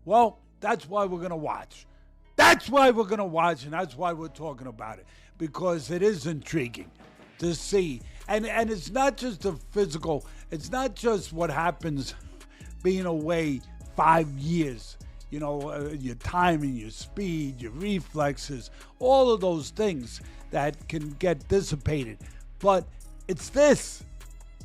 Well, that's why we're going to watch. That's why we're going to watch, and that's why we're talking about it, because it is intriguing to see. And it's not just the physical. It's not just what happens being away 5 years. You know, your timing, your speed, your reflexes, all of those things that can get dissipated. But it's this.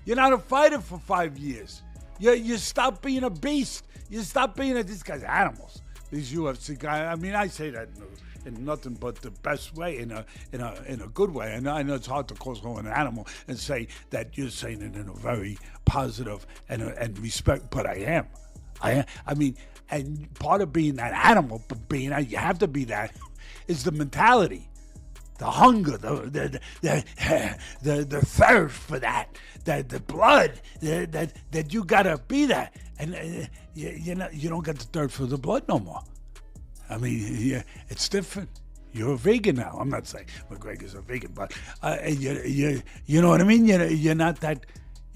You're not a fighter for 5 years. You stop being a beast. You stop being these guys are animals. These UFC guys. I mean, I say that in nothing but the best way, in a good way. And I know it's hard to call someone an animal and say that you're saying it in a very positive and respect. But I am. I mean, and part of being that animal, but you have to be that, is the mentality. The hunger, the thirst for that, the blood, that you gotta be that, and you don't get the thirst for the blood no more. I mean, it's different. You're a vegan now. I'm not saying McGregor's a vegan, but you know what I mean. You're not that.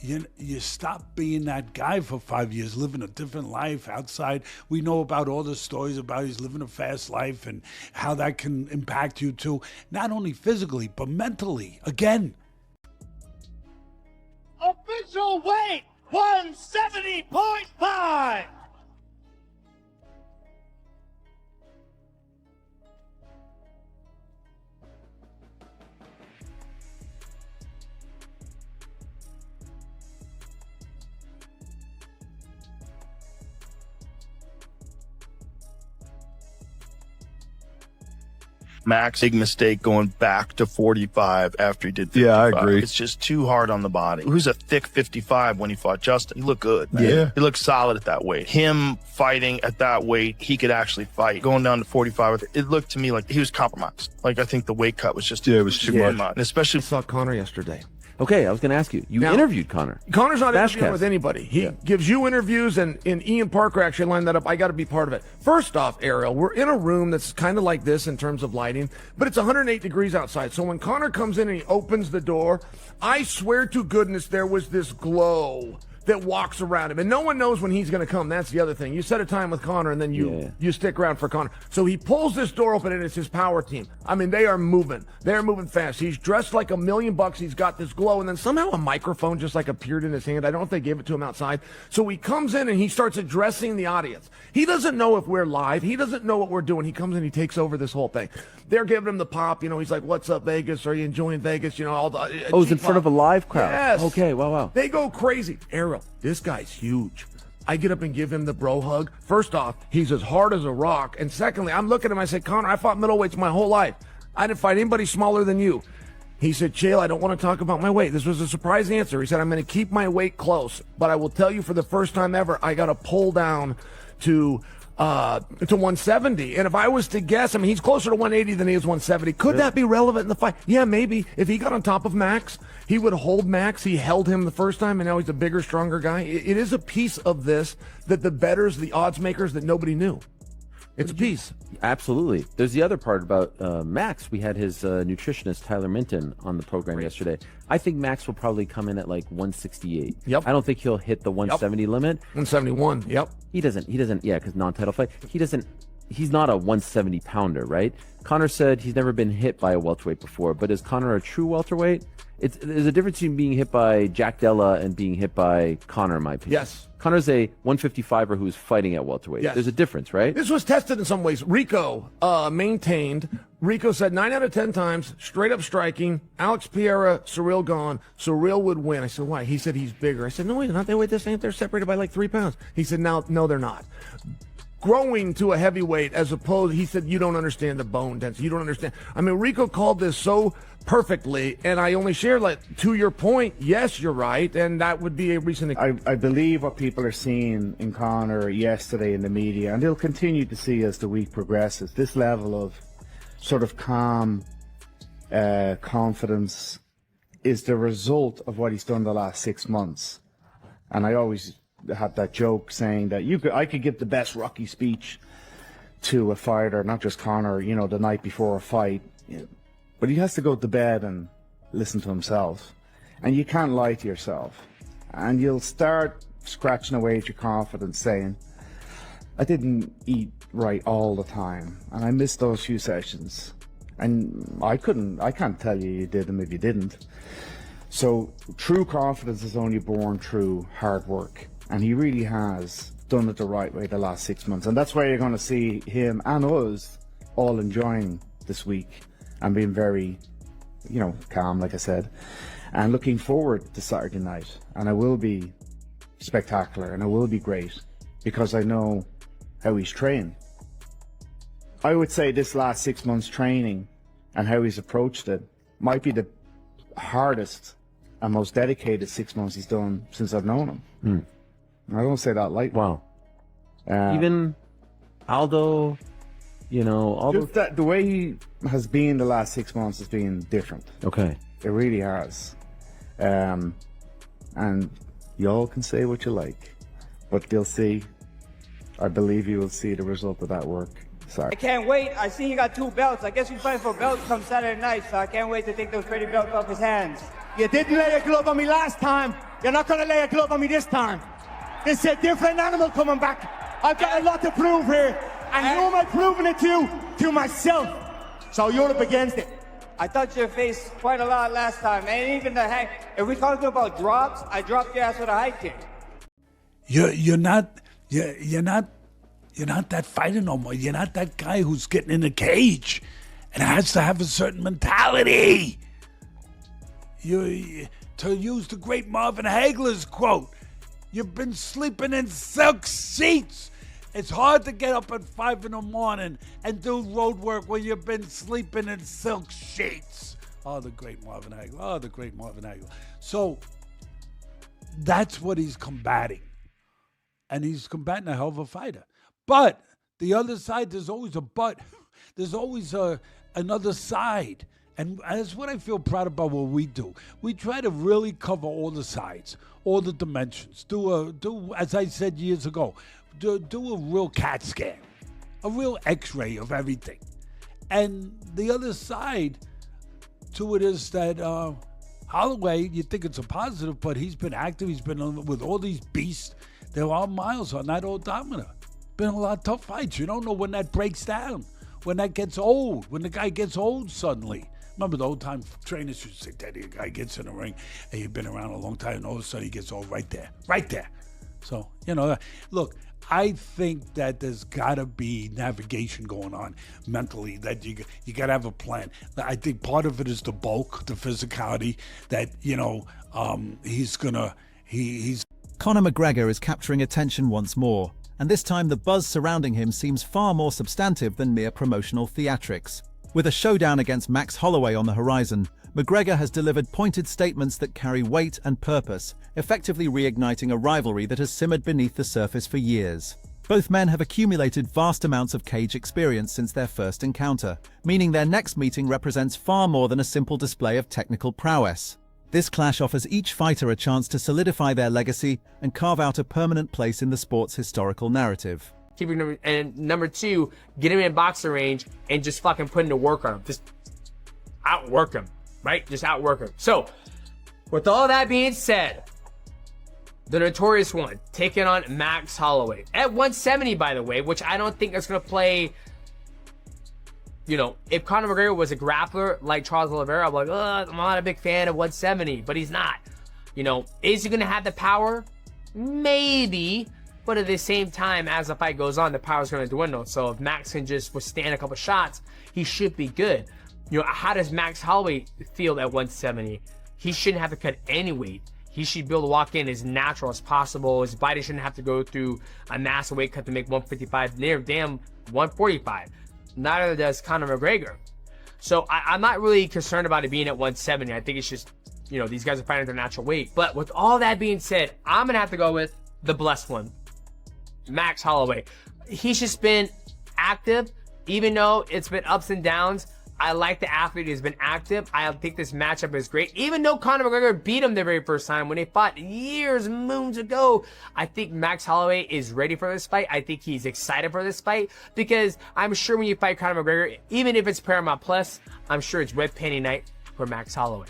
You stop being that guy for 5 years, living a different life outside. We know about all the stories about he's living a fast life and how that can impact you too, not only physically, but mentally. Again. Official weight, 170.5. Max, big mistake going back to 45 after he did 55. Yeah, I agree. It's just too hard on the body. Who's a thick 55 when he fought Justin? He looked good, man. Yeah. He looked solid at that weight. Him fighting at that weight, he could actually fight. Going down to 45, it looked to me like he was compromised. Like, I think the weight cut was just it was too much. And especially I saw Conor yesterday. Okay, I was going to ask you. You Now, interviewed Conor. Conor's not interviewing Bashcast. with anybody. He gives you interviews, and Ian Parker actually lined that up. I got to be part of it. First off, Ariel, we're in a room that's kind of like this in terms of lighting, but it's 108 degrees outside. So when Conor comes in and he opens the door, I swear to goodness there was this glow that walks around him. And no one knows when he's going to come. That's the other thing. You set a time with Conor, and then you stick around for Conor. So he pulls this door open, and it's his power team. I mean, they are moving. They're moving fast. He's dressed like $1 million. He's got this glow, and then somehow a microphone just like appeared in his hand. I don't know if they gave it to him outside. So he comes in, and he starts addressing the audience. He doesn't know if we're live. He doesn't know what we're doing. He comes in, he takes over this whole thing. They're giving him the pop. You know, he's like, "What's up, Vegas? Are you enjoying Vegas?" You know, all the Oh, it's in front of a live crowd. Yes. Okay, wow. They go crazy. Ariel, this guy's huge. I get up and give him the bro hug. First off, he's as hard as a rock. And secondly, I'm looking at him, I said, "Conor, I fought middleweights my whole life. I didn't fight anybody smaller than you." He said, "Chael, I don't want to talk about my weight." This was a surprise answer. He said, "I'm going to keep my weight close, but I will tell you for the first time ever, I got to pull down to 170. And if I was to guess, I mean, he's closer to 180 than he is 170. Could that be relevant in the fight? Yeah, maybe. If he got on top of Max, he would hold Max. He held him the first time, and now he's a bigger, stronger guy. It is a piece of this that the bettors, the odds makers, that nobody knew. It's a piece. Absolutely. There's the other part about Max. We had his nutritionist, Tyler Minton, on the program yesterday. I think Max will probably come in at like 168. Yep. I don't think he'll hit the 170 limit. 171. Yep. He doesn't, yeah, because non-title fight. He's not a 170 pounder, right? Conor said he's never been hit by a welterweight before, but is Conor a true welterweight? There's a difference between being hit by Jack Della and being hit by Conor, in my opinion. Yes. Conor's a 155er who's fighting at welterweight. Yes. There's a difference, right? This was tested in some ways. Rico maintained. Rico said 9 out of 10 times, straight up striking. Alex Pereira, Ciryl gone. Ciryl would win. I said, why? He said he's bigger. I said, no, he's not. They weigh the same. They're separated by like 3 pounds. He said, no, they're not. Growing to a heavyweight as opposed, he said, you don't understand the bone density. You don't understand. I mean, Rico called this so perfectly, and I only shared, like, to your point, yes, you're right, and that would be a recent... I believe what people are seeing in Conor yesterday in the media, and they'll continue to see as the week progresses, this level of sort of calm confidence is the result of what he's done the last 6 months. And I always had that joke saying that I could give the best Rocky speech to a fighter, not just Conor, you know, the night before a fight, but he has to go to bed and listen to himself, and you can't lie to yourself, and you'll start scratching away at your confidence saying, I didn't eat right all the time, and I missed those few sessions. And I can't tell you did them if you didn't. So true confidence is only born through hard work, and he really has done it the right way the last 6 months. And that's why you're going to see him and us all enjoying this week and being very, calm, like I said, and looking forward to Saturday night. And it will be spectacular, and it will be great because I know how he's trained. I would say this last 6 months training and how he's approached it might be the hardest and most dedicated 6 months he's done since I've known him. I don't say that lightly. Wow. Even Aldo, Aldo. Just that the way he has been the last 6 months has been different. Okay. It really has. And y'all can say what you like, but you'll see. I believe you will see the result of that work. Sorry. I can't wait. I see he got 2 belts. I guess he's fighting for belts come Saturday night, so I can't wait to take those pretty belts off his hands. You didn't lay a glove on me last time. You're not going to lay a glove on me this time. This is a different animal coming back. I've got a lot to prove here. And who am I proving it to? To myself. So you're up against it. I touched your face quite a lot last time. And even the heck, if we talking about drops, I dropped your ass with a high kick. You're not that fighter no more. You're not that guy who's getting in a cage and has to have a certain mentality. To use the great Marvin Hagler's quote, you've been sleeping in silk sheets. It's hard to get up at 5 a.m. and do road work when you've been sleeping in silk sheets. Oh, the great Marvin Hagler. So that's what he's combating. And he's combating a hell of a fighter. But the other side, there's always a but. There's always another side. And that's what I feel proud about what we do. We try to really cover all the sides, all the dimensions. Do as I said years ago, do a real CAT scan, a real X-ray of everything. And the other side to it is that Holloway, you think it's a positive, but he's been active. He's been with all these beasts. There are miles on that odometer. Been a lot of tough fights. You don't know when that breaks down, when that gets old, when the guy gets old suddenly. Remember the old-time trainers used to say that the guy gets in the ring and you've been around a long time and all of a sudden he gets old right there. So, look, I think that there's got to be navigation going on mentally, that you got to have a plan. I think part of it is the bulk, the physicality, that, he's Conor McGregor is capturing attention once more, and this time the buzz surrounding him seems far more substantive than mere promotional theatrics. With a showdown against Max Holloway on the horizon, McGregor has delivered pointed statements that carry weight and purpose, effectively reigniting a rivalry that has simmered beneath the surface for years. Both men have accumulated vast amounts of cage experience since their first encounter, meaning their next meeting represents far more than a simple display of technical prowess. This clash offers each fighter a chance to solidify their legacy and carve out a permanent place in the sport's historical narrative. Number 2, get him in boxing range and just fucking put in the work on him. Just outwork him, right? Just outwork him. So, with all that being said, the notorious one, taking on Max Holloway. At 170, by the way, which I don't think is going to play... if Conor McGregor was a grappler like Charles Oliveira, I'm like, I'm not a big fan of 170, but he's not. Is he going to have the power? Maybe. But at the same time, as the fight goes on, the power's going to dwindle. So if Max can just withstand a couple shots, he should be good. How does Max Holloway feel at 170? He shouldn't have to cut any weight. He should be able to walk in as natural as possible. His body shouldn't have to go through a massive weight cut to make 155, near damn 145. Neither does Conor McGregor. So I'm not really concerned about it being at 170. I think it's just, these guys are fighting their natural weight. But with all that being said, I'm going to have to go with the blessed one, Max Holloway. He's just been active, even though it's been ups and downs. I like the athlete who's been active. I think this matchup is great. Even though Conor McGregor beat him the very first time when they fought moons ago, I think Max Holloway is ready for this fight. I think he's excited for this fight because I'm sure when you fight Conor McGregor, even if it's Paramount Plus, I'm sure it's red panty night for Max Holloway.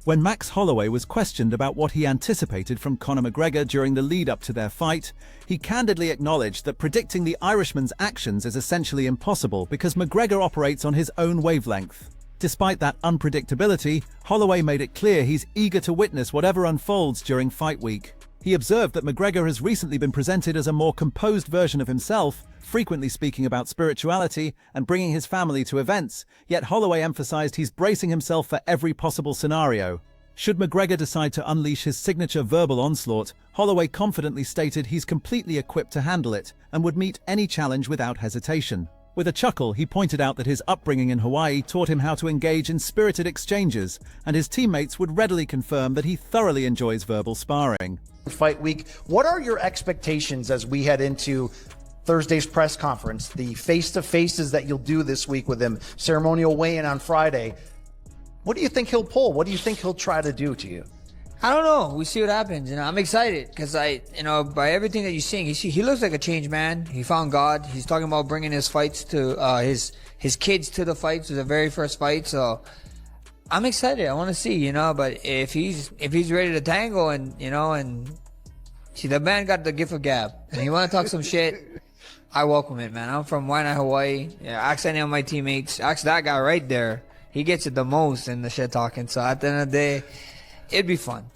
When Max Holloway was questioned about what he anticipated from Conor McGregor during the lead-up to their fight, he candidly acknowledged that predicting the Irishman's actions is essentially impossible because McGregor operates on his own wavelength. Despite that unpredictability, Holloway made it clear he's eager to witness whatever unfolds during fight week. He observed that McGregor has recently been presented as a more composed version of himself, frequently speaking about spirituality and bringing his family to events, yet Holloway emphasized he's bracing himself for every possible scenario. Should McGregor decide to unleash his signature verbal onslaught, Holloway confidently stated he's completely equipped to handle it and would meet any challenge without hesitation. With a chuckle, he pointed out that his upbringing in Hawaii taught him how to engage in spirited exchanges, and his teammates would readily confirm that he thoroughly enjoys verbal sparring. Fight week, what are your expectations as we head into Thursday's press conference, the face-to-faces that you'll do this week with him, ceremonial weigh-in on Friday? What do you think he'll pull? What do you think he'll try to do to you? I don't know. We see what happens. I'm excited because by everything that you're seeing, he looks like a changed man. He found God. He's talking about bringing his fights to his kids to the fights, to the very first fight. So I'm excited. I want to see, But if he's ready to tangle and see, the man got the gift of gab and he want to talk some shit, I welcome it, man. I'm from Waianae, Hawaii. Yeah, ask any of my teammates. Ask that guy right there. He gets it the most in the shit talking. So at the end of the day, it'd be fun.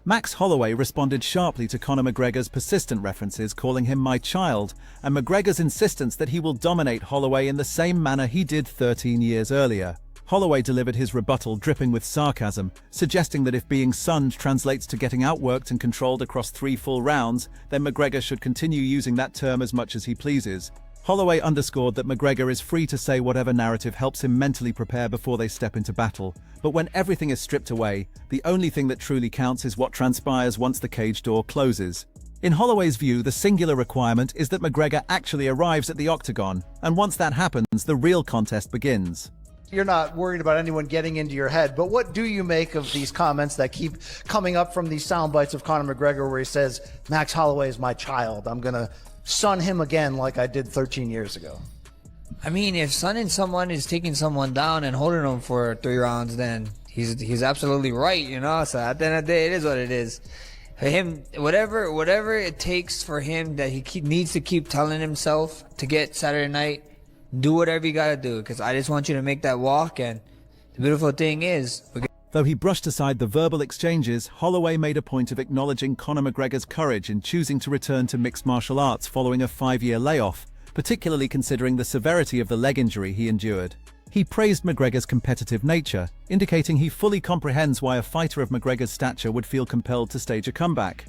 Max Holloway responded sharply to Conor McGregor's persistent references, calling him my child, and McGregor's insistence that he will dominate Holloway in the same manner he did 13 years earlier. Holloway delivered his rebuttal dripping with sarcasm, suggesting that if being sunned translates to getting outworked and controlled across 3 full rounds, then McGregor should continue using that term as much as he pleases. Holloway underscored that McGregor is free to say whatever narrative helps him mentally prepare before they step into battle, but when everything is stripped away, the only thing that truly counts is what transpires once the cage door closes. In Holloway's view, the singular requirement is that McGregor actually arrives at the octagon, and once that happens, the real contest begins. You're not worried about anyone getting into your head, but what do you make of these comments that keep coming up from these sound bites of Conor McGregor where he says, Max Holloway is my child, I'm gonna son him again like I did 13 years ago? I mean, if sonning someone is taking someone down and holding them for 3 rounds, then he's absolutely right, So at the end of the day, it is what it is. For him, whatever it takes for him that he needs to keep telling himself to get Saturday night, do whatever you gotta do, because I just want you to make that walk. And the beautiful thing is, though he brushed aside the verbal exchanges, Holloway made a point of acknowledging Conor McGregor's courage in choosing to return to mixed martial arts following a 5-year layoff, particularly considering the severity of the leg injury he endured. He praised McGregor's competitive nature, indicating he fully comprehends why a fighter of McGregor's stature would feel compelled to stage a comeback.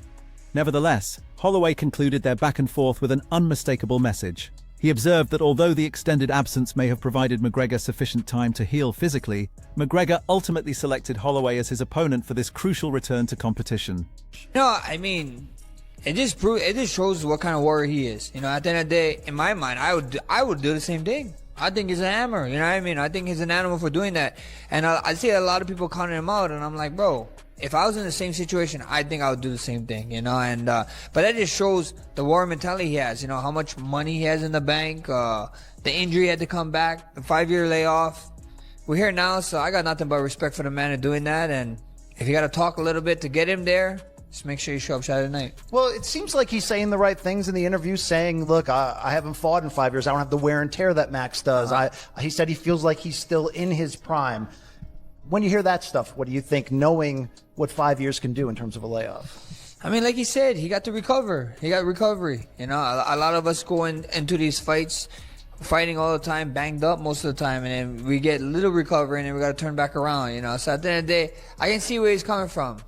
Nevertheless, Holloway concluded their back and forth with an unmistakable message. He observed that although the extended absence may have provided McGregor sufficient time to heal physically, McGregor ultimately selected Holloway as his opponent for this crucial return to competition. I mean, it just shows what kind of warrior he is. At the end of the day, in my mind, I would do the same thing. I think he's a hammer, you know what I mean? I think he's an animal for doing that. And I see a lot of people calling him out, and I'm like, bro, if I was in the same situation, I think I would do the same thing, And but that just shows the warrior mentality he has, how much money he has in the bank, the injury had to come back, the 5-year layoff. We're here now, so I got nothing but respect for the man of doing that. And if you got to talk a little bit to get him there, just make sure you show up Saturday night. Well, it seems like he's saying the right things in the interview, saying, look, I haven't fought in 5 years. I don't have the wear and tear that Max does. He said he feels like he's still in his prime. When you hear that stuff, what do you think, knowing what 5 years can do in terms of a layoff? I mean, like he said, he got to recover. He got recovery. A lot of us go into these fights fighting all the time, banged up most of the time, and then we get little recovery, and then we got to turn back around, So at the end of the day, I can see where he's coming from.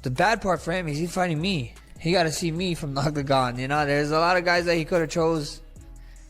The bad part for him is he's fighting me. He got to see me from the octagon, There's a lot of guys that he could have chose.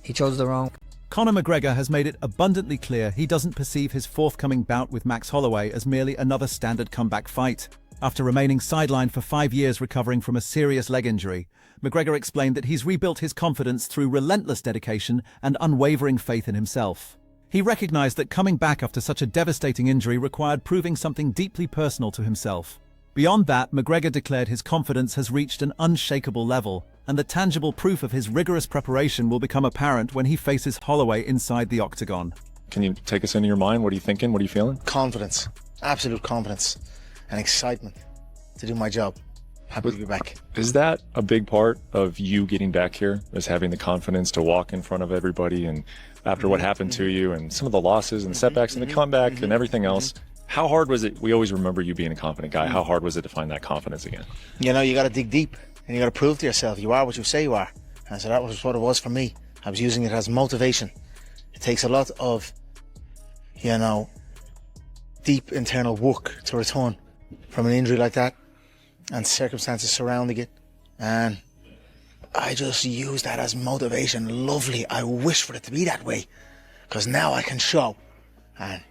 He chose the wrong. Conor McGregor has made it abundantly clear he doesn't perceive his forthcoming bout with Max Holloway as merely another standard comeback fight. After remaining sidelined for 5 years recovering from a serious leg injury, McGregor explained that he's rebuilt his confidence through relentless dedication and unwavering faith in himself. He recognized that coming back after such a devastating injury required proving something deeply personal to himself. Beyond that, McGregor declared his confidence has reached an unshakable level, and the tangible proof of his rigorous preparation will become apparent when he faces Holloway inside the octagon. Can you take us into your mind? What are you thinking? What are you feeling? Confidence. absolute confidence and excitement to do my job. Happy to be back. Is that a big part of you getting back here, is having the confidence to walk in front of everybody? And after what happened to you and some of the losses and setbacks and the comeback and everything else, how hard was it? We always remember you being a confident guy. How hard was it to find that confidence again? You know, you got to dig deep and you got to prove to yourself you are what you say you are. And so that was what it was for me. I was using it as motivation. It takes a lot of, you know, deep internal work to return from an injury like that and circumstances surrounding it. And I just use that as motivation. Lovely. I wish for it to be that way because now I can show. And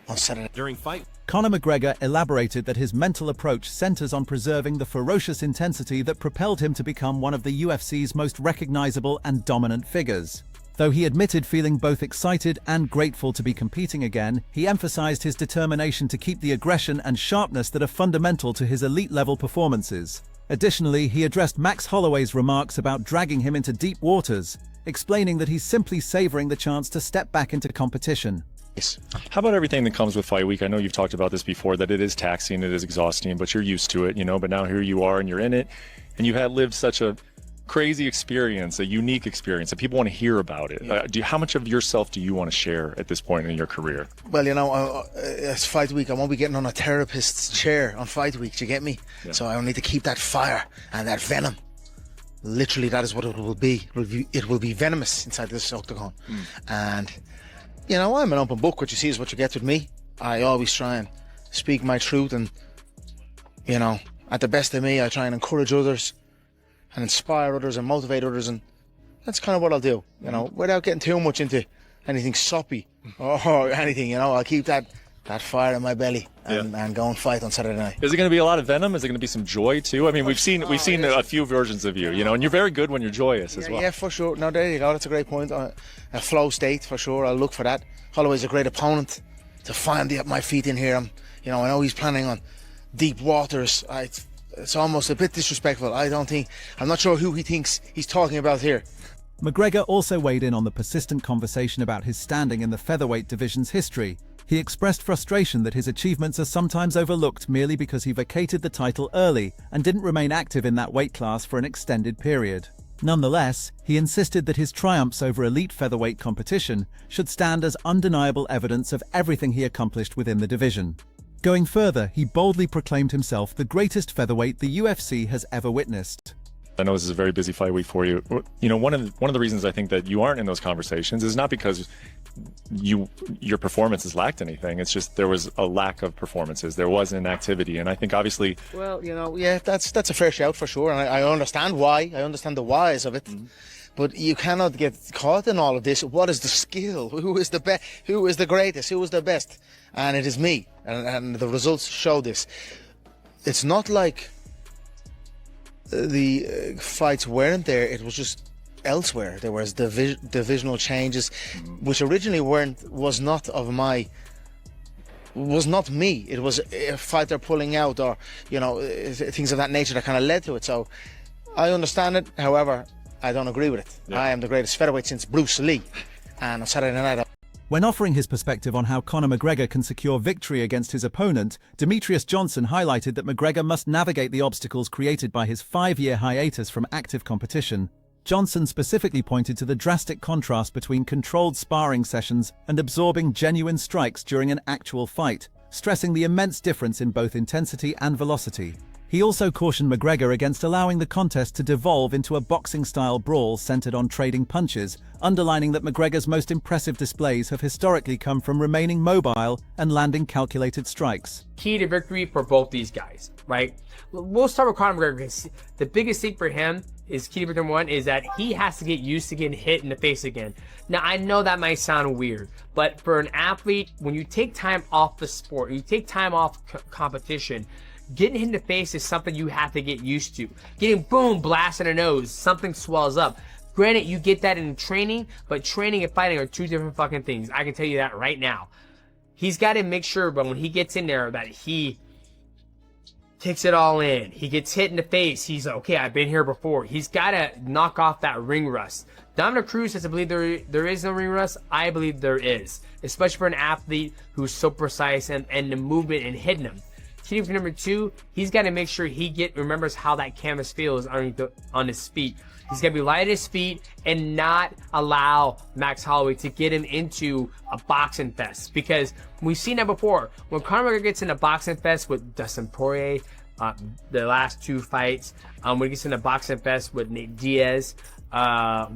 on Saturday during fight, Conor McGregor elaborated that his mental approach centers on preserving the ferocious intensity that propelled him to become one of the UFC's most recognizable and dominant figures. Though he admitted feeling both excited and grateful to be competing again, he emphasized his determination to keep the aggression and sharpness that are fundamental to his elite-level performances. Additionally, he addressed Max Holloway's remarks about dragging him into deep waters, explaining that he's simply savoring the chance to step back into competition. How about everything that comes with fight week? I know you've talked about this before, that it is taxing, it is exhausting, but you're used to it, you know, but now here you are and you're in it, and you had lived such a crazy experience, a unique experience, that people want to hear about it. How much of yourself do you want to share at this point in your career? Well, you know, it's fight week. I won't be getting on a therapist's chair on fight week, do you get me? Yeah. So I need to keep that fire and that venom. Literally, that is what it will be. It will be venomous inside this octagon. And you know, I'm an open book. What you see is what you get with me. I always try and speak my truth, and you know, at the best of me, I try and encourage others and inspire others and motivate others, and that's kind of what I'll do, you know, without getting too much into anything soppy or anything. You know, I'll keep that fire in my belly and go and fight on Saturday night. Is it going to be a lot of venom? Is it going to be some joy too? I mean, we've seen a few versions of you, you know, and you're very good when you're joyous as well. Yeah, for sure. No, there you go. That's a great point. A flow state for sure. I'll look for that. Holloway's a great opponent to find my feet in here. I know he's planning on deep waters. It's almost a bit disrespectful. I'm not sure who he thinks he's talking about here. McGregor also weighed in on the persistent conversation about his standing in the featherweight division's history. He expressed frustration that his achievements are sometimes overlooked merely because he vacated the title early and didn't remain active in that weight class for an extended period. Nonetheless, he insisted that his triumphs over elite featherweight competition should stand as undeniable evidence of everything he accomplished within the division. Going further, he boldly proclaimed himself the greatest featherweight the UFC has ever witnessed. I know this is a very busy fight week for you. You know, one of the reasons I think that you aren't in those conversations is not because your performances lacked anything. It's just there was a lack of performances. There wasn't activity, and I think obviously. Well, you know, yeah, that's a fair shout for sure, and I understand why. I understand the whys of it. But you cannot get caught in all of this. What is the skill? Who is the best? Who is the greatest? Who is the best? And it is me. And the results show this. It's not like the fights weren't there. It was just elsewhere. There was divisional changes, which originally was not me. It was a fighter pulling out, or you know, things of that nature that kind of led to it. So I understand it. However, I don't agree with it. I am the greatest featherweight since Bruce Lee, and on Saturday night. When offering his perspective on how Conor McGregor can secure victory against his opponent, Demetrius Johnson highlighted that McGregor must navigate the obstacles created by his 5-year hiatus from active competition. Johnson specifically pointed to the drastic contrast between controlled sparring sessions and absorbing genuine strikes during an actual fight, stressing the immense difference in both intensity and velocity. He also cautioned McGregor against allowing the contest to devolve into a boxing-style brawl centered on trading punches, underlining that McGregor's most impressive displays have historically come from remaining mobile and landing calculated strikes. Key to victory for both these guys, right? We'll start with Conor McGregor, because the biggest thing for him is key to victory one is that he has to get used to getting hit in the face again. Now, I know that might sound weird, but for an athlete, when you take time off the sport, you take time off competition, getting hit in the face is something you have to get used to. Getting boom, blast in the nose, something swells up. Granted, you get that in training, but training and fighting are two different fucking things. I can tell you that right now. He's got to make sure, but when he gets in there, that he takes it all in. He gets hit in the face. He's like, okay, I've been here before. He's got to knock off that ring rust. Dominic Cruz says, I believe there is no ring rust. I believe there is, especially for an athlete who's so precise and the movement and hitting him. Team for number 2, he's got to make sure he remembers how that canvas feels on his feet. He's got to be light at his feet and not allow Max Holloway to get him into a boxing fest. Because we've seen that before. When Conor McGregor gets in a boxing fest with Dustin Poirier, the last 2 fights, when he gets in a boxing fest with Nate Diaz,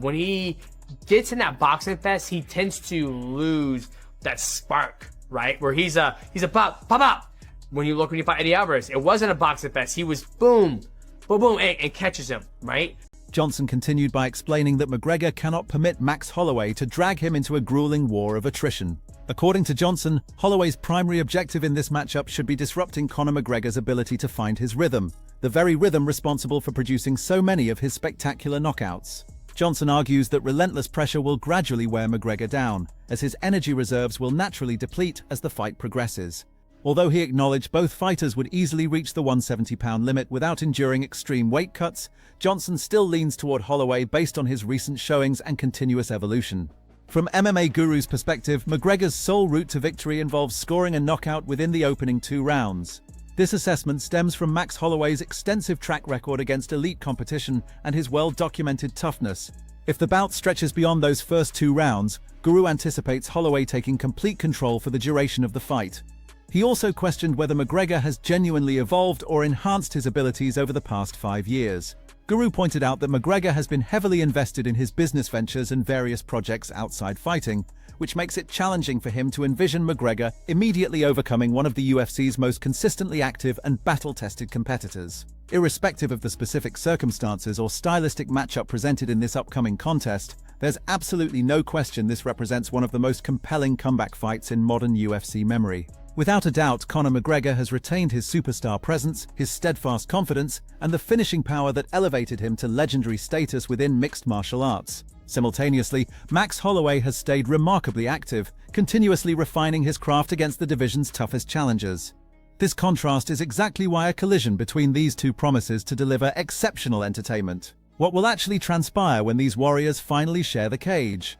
when he gets in that boxing fest, he tends to lose that spark, right? Where he's a pop. When you fight Eddie Alvarez, it wasn't a boxing fest. He was boom, and catches him, right? Johnson continued by explaining that McGregor cannot permit Max Holloway to drag him into a grueling war of attrition. According to Johnson, Holloway's primary objective in this matchup should be disrupting Conor McGregor's ability to find his rhythm, the very rhythm responsible for producing so many of his spectacular knockouts. Johnson argues that relentless pressure will gradually wear McGregor down, as his energy reserves will naturally deplete as the fight progresses. Although he acknowledged both fighters would easily reach the 170-pound limit without enduring extreme weight cuts, Johnson still leans toward Holloway based on his recent showings and continuous evolution. From MMA Guru's perspective, McGregor's sole route to victory involves scoring a knockout within the opening 2 rounds. This assessment stems from Max Holloway's extensive track record against elite competition and his well-documented toughness. If the bout stretches beyond those first 2 rounds, Guru anticipates Holloway taking complete control for the duration of the fight. He also questioned whether McGregor has genuinely evolved or enhanced his abilities over the past 5 years. Guru pointed out that McGregor has been heavily invested in his business ventures and various projects outside fighting, which makes it challenging for him to envision McGregor immediately overcoming one of the UFC's most consistently active and battle-tested competitors. Irrespective of the specific circumstances or stylistic matchup presented in this upcoming contest, there's absolutely no question this represents one of the most compelling comeback fights in modern UFC memory. Without a doubt, Conor McGregor has retained his superstar presence, his steadfast confidence, and the finishing power that elevated him to legendary status within mixed martial arts. Simultaneously, Max Holloway has stayed remarkably active, continuously refining his craft against the division's toughest challengers. This contrast is exactly why a collision between these 2 promises to deliver exceptional entertainment. What will actually transpire when these warriors finally share the cage?